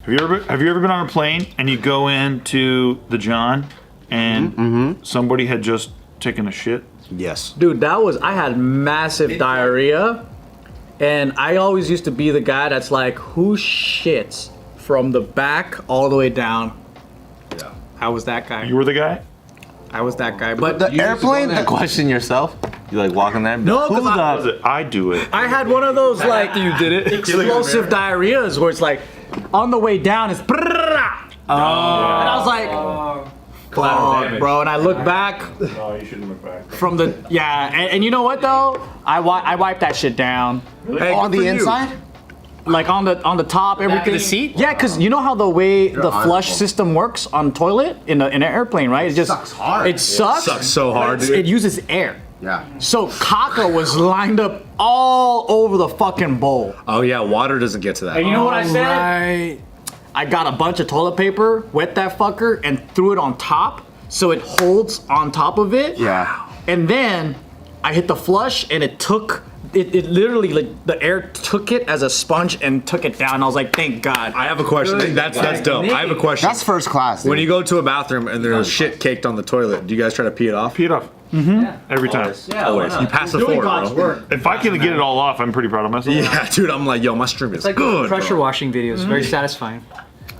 Have you ever been on a plane and you go into the John and somebody had just taken a shit? Yes. Dude, I had massive diarrhea, and I always used to be the guy that's like, who shits from the back all the way down? Yeah. I was that guy. You were the guy? I was that guy. But The airplane? The question yourself? You like walking there? No, because I do it. I had one of those like You did it. explosive diarrheas where it's like on the way down it's and I was like, oh, bro, and I look back No, you shouldn't look back. from the and you know what though? I wiped that shit down. Hey, on the inside? Like on the top, everything. the seat? Yeah, because you know how the way the on flush full. system works on toilet in an airplane, right? It just sucks hard. It sucks. Sucks so hard, but dude. It uses air. Yeah. So caca was lined up all over the fucking bowl. Oh yeah, water doesn't get to that. And you know what I said? Right. I got a bunch of toilet paper, wet that fucker, and threw it on top so it holds on top of it. Yeah. And then I hit the flush and it took. It literally, like, the air took it as a sponge and took it down. I was like, thank God. I have a question. That's dope. I have a question. That's first class. Dude. When you go to a bathroom and there's shit caked on the toilet, do you guys try to pee it off? Pee it off. Every time. Always. You pass the Doing floor, God's bro. work. If I can get it all off, I'm pretty proud of myself. Yeah, dude, I'm like, yo, my stream is Like good. pressure bro. washing videos, very satisfying.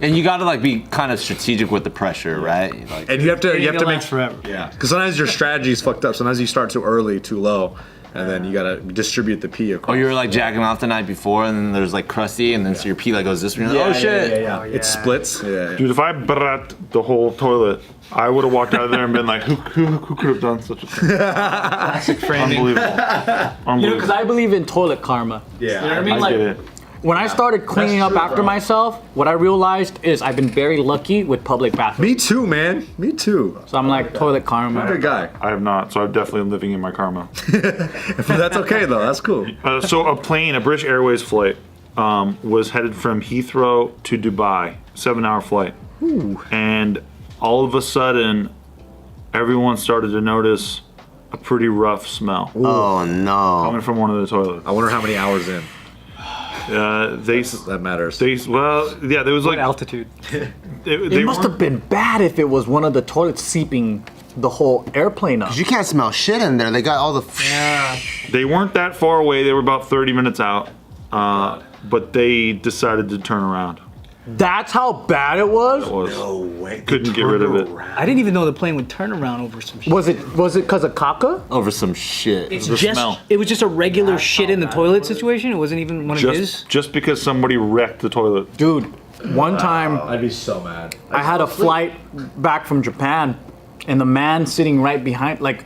And you gotta like be kind of strategic with the pressure, right? Like, And you have to make lasts forever. yeah, because sometimes your strategy is fucked up. Sometimes you start too early, too low, and then you gotta distribute the pee across. or you were like jacking off the night before, and then there's like crusty, and then so your pee like goes this way. And you're like, oh shit! Yeah. It splits. Yeah. Dude, if I brat the whole toilet, I would have walked out of there and been like, who could have done such a thing? Classic framing. Unbelievable. You know, Unbelievable. because I believe in toilet karma. Yeah. You know what I mean? I Like, get it. when I started cleaning up after myself, what I realized is I've been very lucky with public bathrooms. Me too, man. Me too. So I'm like, toilet karma. Good guy. I have not, so I'm definitely living in my karma. That's okay though. That's cool. So a British Airways flight, was headed from Heathrow to Dubai, 7-hour flight. And all of a sudden, everyone started to notice a pretty rough smell Oh no! coming from one of the toilets. I wonder how many hours in. That matters. There was What like altitude? It must have been bad if it was one of the toilets seeping the whole airplane up. You can't smell shit in there. They got all the. They weren't that far away. They were about 30 minutes out, but they decided to turn around. That's how bad it was? It was. No way. Couldn't get rid of it. I didn't even know the plane would turn around over some shit. Was it because of caca? Over some shit. It's the just, smell. it was just a regular shit in the toilet situation. It wasn't even one of his. Just because somebody wrecked the toilet. Dude, one time I'd be so mad. I had a flight back from Japan, and the man sitting right behind, like,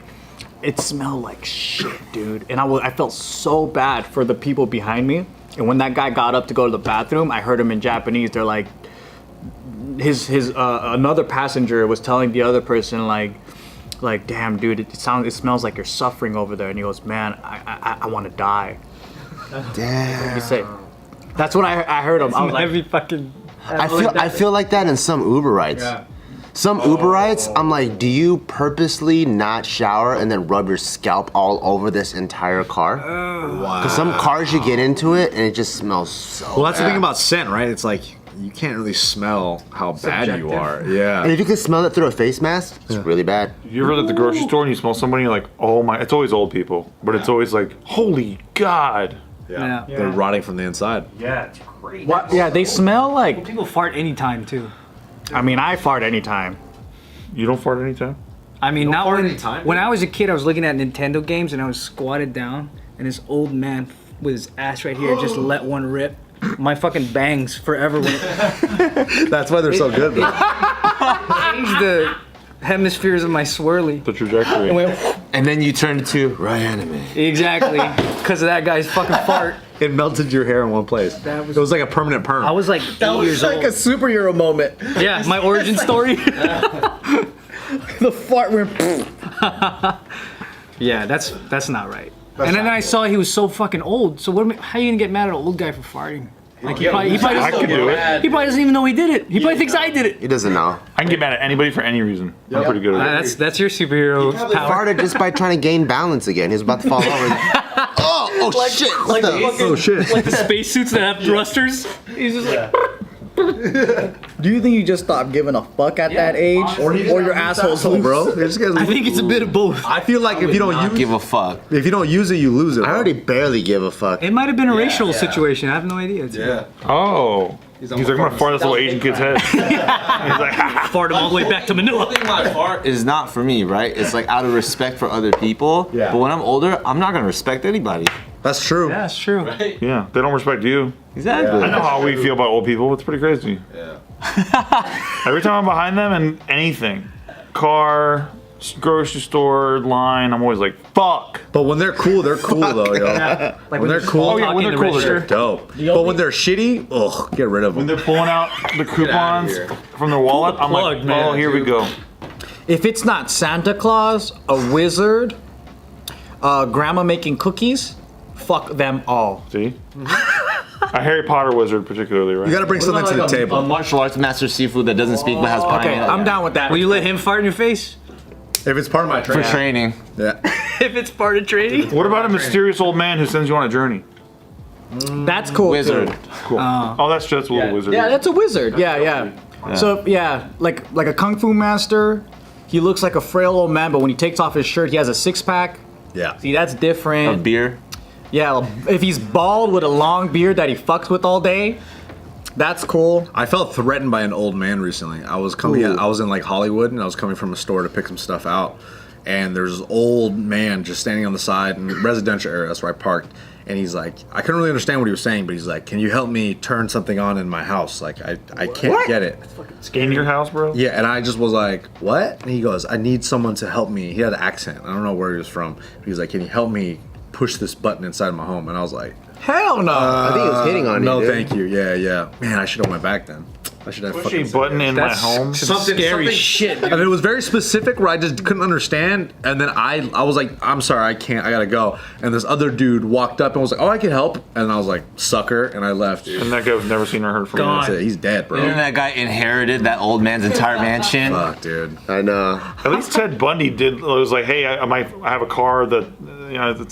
it smelled like shit, dude. And I felt so bad for the people behind me. And when that guy got up to go to the bathroom, I heard him in Japanese. They're like, another passenger was telling the other person like, damn, dude, it smells like you're suffering over there. And he goes, man, I want to die. Damn. He said, that's what I heard him. I was like, Every fucking. I feel like that in some Uber rides. Some Uber rides, I'm like, do you purposely not shower and then rub your scalp all over this entire car? Wow. Because some cars you get into it and it just smells so Well, that's the bad. thing about scent, right? It's like you can't really smell how bad you are. Yeah. And if you can smell it through a face mask, it's really bad. You ever at the grocery store and you smell somebody and you're like, oh my, it's always old people, but it's always like, holy God. Yeah. They're rotting from the inside. Yeah, it's great. what? Yeah, they smell like, People fart anytime too. I mean, I fart anytime. You don't fart anytime? I mean, not fart when, anytime, when I was a kid, I was looking at Nintendo games and I was squatted down, and this old man with his ass right here just let one rip. My fucking bangs forever when it That's why they're so good. Though. changed the hemispheres of my swirly. The trajectory. It went And then you turn to Ryanimay. exactly because of that guy's fucking fart. It melted your hair in one place. That was- It was like a permanent perm. I was like 8 years old. superhero moment. Yeah, my origin story. The fart went. Yeah, that's not right. And then I saw he was so fucking old. So how are you gonna get mad at an old guy for farting? Like he probably I could do it. he probably doesn't even know he did it. He probably thinks I did it. He doesn't know. I can get mad at anybody for any reason. I'm pretty good at it. That's your superhero He power. farted just by trying to gain balance again. He was about to fall over. Oh shit! What the? oh shit. Like the spacesuits that have thrusters. He's just like. Do you think you just stopped giving a fuck at that age, or your asshole's loose? bro. I think it's a bit of both. I feel like if you don't give a fuck. if you don't use it, you lose it. I already barely give a fuck. It might have been a racial situation. I have no idea. Yeah. Oh. He's like, I'm gonna fart this little Asian kid's head. He's like, Fart him all the way back to Manila. I think my fart is not for me, right? It's like out of respect for other people. Yeah. But when I'm older, I'm not gonna respect anybody. That's true. Yeah, that's true. yeah, they don't respect you. Exactly. I know how we feel about old people. It's pretty crazy. Yeah. Every time I'm behind them and anything, car, grocery store, line, I'm always like, fuck. But when they're cool though, yo. Like When they're cool, Oh, yeah, when they're cool, they're dope. But when they're shitty, ugh, get rid of When them. they're pulling out the coupons here. from their wallet, I'm plug, like, man, oh, here we go. If it's not Santa Claus, a wizard, grandma making cookies, fuck them all. See? A Harry Potter wizard, particularly, right? You gotta bring something to the A table. martial arts master seafood that doesn't speak but has pie Okay, in it. I'm down with that. Will you let him fart in your face? If it's part of my For training. training. Yeah. If it's part of training? What about a mysterious old man who sends you on a journey? That's cool. Wizard. Too. Cool. Oh, that's a little wizard. Yeah, that's a wizard. Yeah. So yeah, like a kung fu master. He looks like a frail old man, but when he takes off his shirt, he has a six pack. Yeah. See, that's different. A beer. Yeah, if he's bald with a long beard that he fucks with all day, that's cool. I felt threatened by an old man recently. I was in like Hollywood and I was coming from a store to pick some stuff out. And there's this old man just standing on the side in the residential area. That's where I parked. And he's like, I couldn't really understand what he was saying, but he's like, can you help me turn something on in my house? Like, I can't get it. In your house, bro? Yeah, and I just was like, what? And he goes, I need someone to help me. He had an accent. I don't know where he was from. He was like, can you help me push this button inside my home? And I was like, Hell no. I think he was hitting on no, you. Dude. thank you. Yeah. Man, I should have went back then. I should have Push fucking a button in my That's home. something scary shit. And it was very specific where I just couldn't understand. And then I was like, I'm sorry, I can't, I gotta go. And this other dude walked up and was like, oh, I can help. And I was like, sucker. And I left. And that guy was never seen or heard from. Gone. him. That's it. He's dead, bro. And that guy inherited that old man's entire mansion. Fuck, dude. I know. At least Ted Bundy did. It was like, hey, I have a car that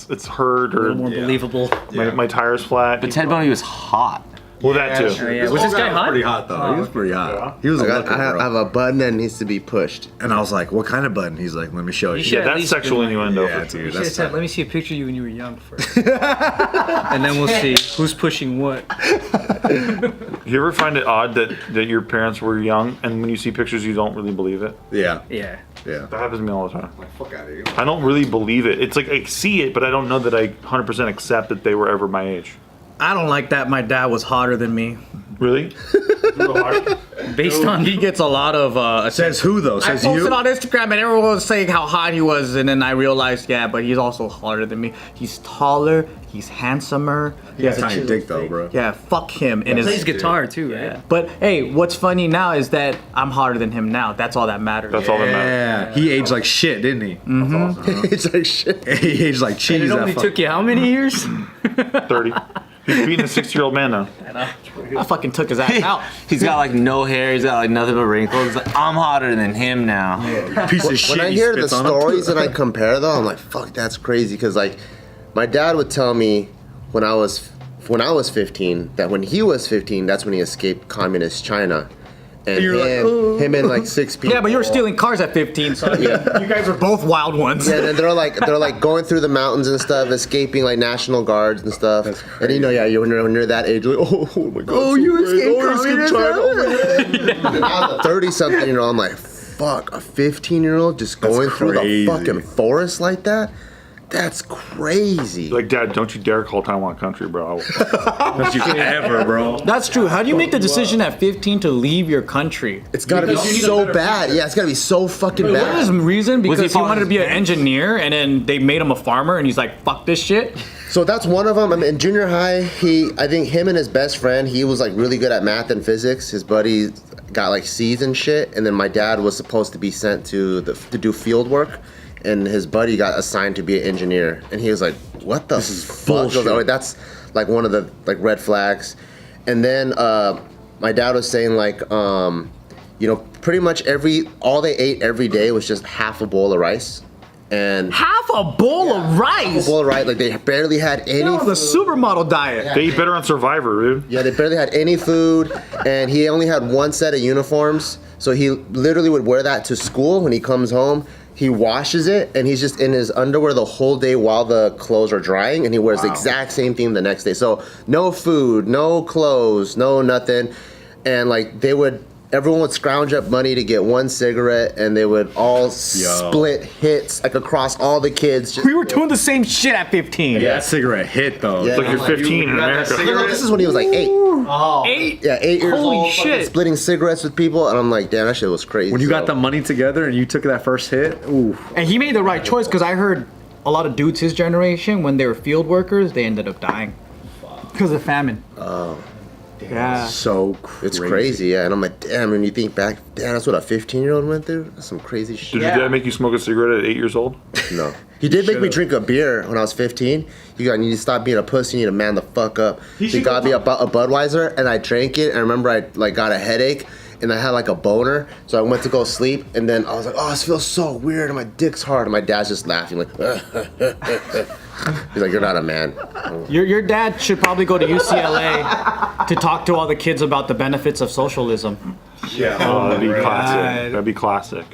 it's hurt or More believable. my tire's flat. But Ted Bundy was hot. well, that too. Oh, yeah. Was this guy hot? Pretty hot, though. He was pretty hot. He was a looker, I bro. have a button that needs to be pushed. And I was like, what kind of button? He's like, let me show you. You should Yeah, at that's least sexual been like- innuendo. Yeah, for sure. dude. You should have That's said, let me see a picture of you when you were young first. And then we'll see who's pushing what. You ever find it odd that your parents were young and when you see pictures you don't really believe it? Yeah. Yeah. That happens to me all the time. Fuck out of here. I don't really believe it. It's like I see it, but I don't know that I 100% accept that they were ever my age. I don't like that my dad was hotter than me. Really? Based on He gets a lot of Says who, though? I Says posted you? on Instagram and everyone was saying how hot he was, and then I realized, yeah, but he's also hotter than me. He's taller, he's handsomer. He has a Tiny chiseled dick, though, face. bro. Yeah, fuck him. And plays his, guitar too, right? yeah. But hey, what's funny now is that I'm hotter than him now. That's all that matters. That's all that matters. Yeah. He aged like shit, didn't he? It's like shit. He aged like cheese. And it that only fuck- took you how many years? 30. He's beating a 60-year-old man now. I fucking took his ass out. He's got like no hair. He's got like nothing but wrinkles. He's like, I'm hotter than him now. Piece of shit. When I he hear the spits on him. stories and I compare them, I'm like, fuck, that's crazy. Because like, my dad would tell me when I was 15 that when he was 15, that's when he escaped communist China. And him and like 6 people. Yeah, but you were stealing cars at 15, so you guys were both wild ones. Yeah, and they're like going through the mountains and stuff, escaping like National Guards and stuff. And you know, yeah, when you're that age, you're like, oh my god, Oh, you escaped China. And I'm a 30-something, you know, I'm like, fuck, a 15-year-old just going through the crazy. fucking forest like that? That's crazy. Like, Dad, don't you dare call Taiwan a country, bro. Don't you ever, bro. That's true. How do you make the decision at 15 to leave your country? It's gotta be so bad. Yeah, it's gotta be so fucking What was his bad. reason? Was he Because he following wanted to his be an engineer, and then they made him a farmer, and he's like, fuck this shit. So that's one of them. I mean, in junior high, I think him and his best friend, he was like really good at math and physics. His buddy got like C's and shit, and then my dad was supposed to be sent to do field work. And his buddy got assigned to be an engineer, and he was like, "What the fuck?" I was like, "Oh, that's like one of the like red flags." And then my dad was saying like, you know, pretty much all they ate every day was just half a bowl of rice, and Half a bowl of rice. well, right, like they barely had any. No, the food. supermodel diet. They eat better on Survivor, dude. Yeah, they barely had any food, and he only had one set of uniforms. So he literally would wear that to school when he comes home. He washes it, and he's just in his underwear the whole day while the clothes are drying, and he wears the exact same thing the next day. So no food, no clothes, no nothing. And like everyone would scrounge up money to get one cigarette, and they would all split hits like across all the kids. Just, We were doing the same shit at 15. That cigarette hit though. Yeah. Like you're 15 in America. No, this is when he was like 8. Oh. 8? Yeah, 8 years Holy old, fucking shit. splitting cigarettes with people, and I'm like, damn, that shit was crazy. When you got So- the money together and you took that first hit, ooh. And he made the right choice because I heard a lot of dudes his generation, when they were field workers, they ended up dying because of famine. Oh. Yeah. So crazy. It's crazy, yeah. And I'm like, damn, when you think back, damn, that's what a 15-year-old went through? That's some crazy Did shit. your dad make you smoke a cigarette at 8 years old? No. He did make me drink a beer when I was 15. He got, you need to stop being a pussy, you need to man the fuck up. He got me a Budweiser, and I drank it, and I remember I like got a headache, and I had like a boner, so I went to go sleep, and then I was like, oh, this feels so weird, and my dick's hard, and my dad's just laughing like, he's like, you're not a man. Your dad should probably go to UCLA to talk to all the kids about the benefits of socialism. Oh, that'd be God. classic. That'd be classic.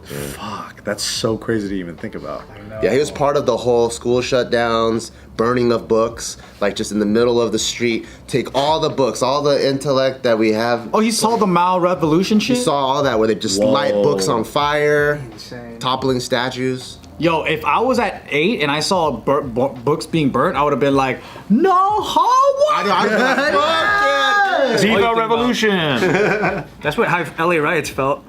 Fuck, that's so crazy to even think about. Yeah, he was part of the whole school shutdowns, burning of books, like just in the middle of the street. Take all the books, all the intellect that we have. Oh, he saw the Mao Revolution shit? You saw all that where they just light books on fire, Insane. toppling statues. Yo, if I was at 8 and I saw books being burnt, I would have been like, no, Viva Revolution! That's what how LA riots felt.